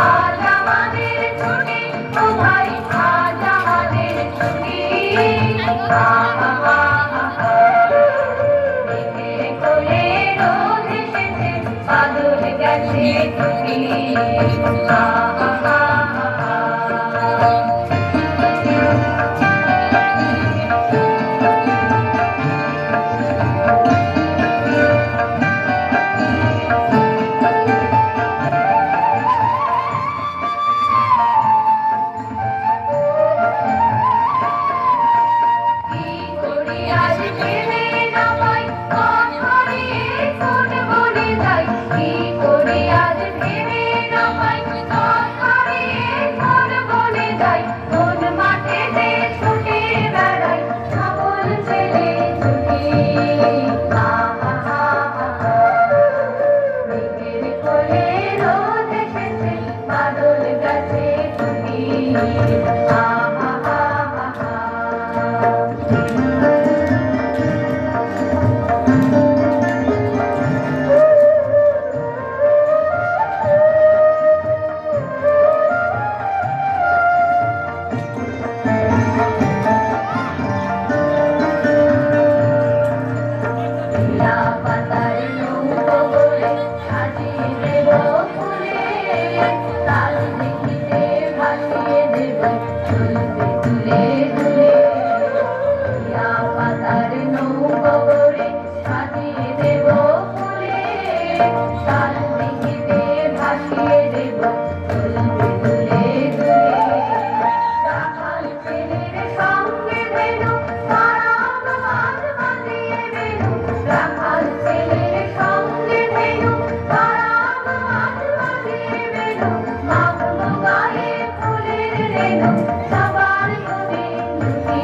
আজ আমাদের ছুটি, ও ভাই আজ আমাদের ছুটি। মেঘের কোলে রোদ এসেছে, বাদল গেছে টুটি। বাদল গাছে টুটি। পাতার নৌকো করে সাজিয়ে দেব ফুলে, তাল দেখিতে ভাসিয়ে দেব চলবে দুলে দুলে। পাতার নৌকো করে সাজিয়ে দেব ফুলে, তাল দেখিতে ভাসিয়ে দেব চলবে দুলে দুলে। রাখাল ছেলের সঙ্গে বেনু তারাম মাঝ বাঁধিয়ে বেনু, রাখাল ছেলের সঙ্গে বেনু তারাম মাঝ বাঁধিয়ে বেনু। মাখলো গায়ে ফুলের রেণু, সবার গোবিন্দকে।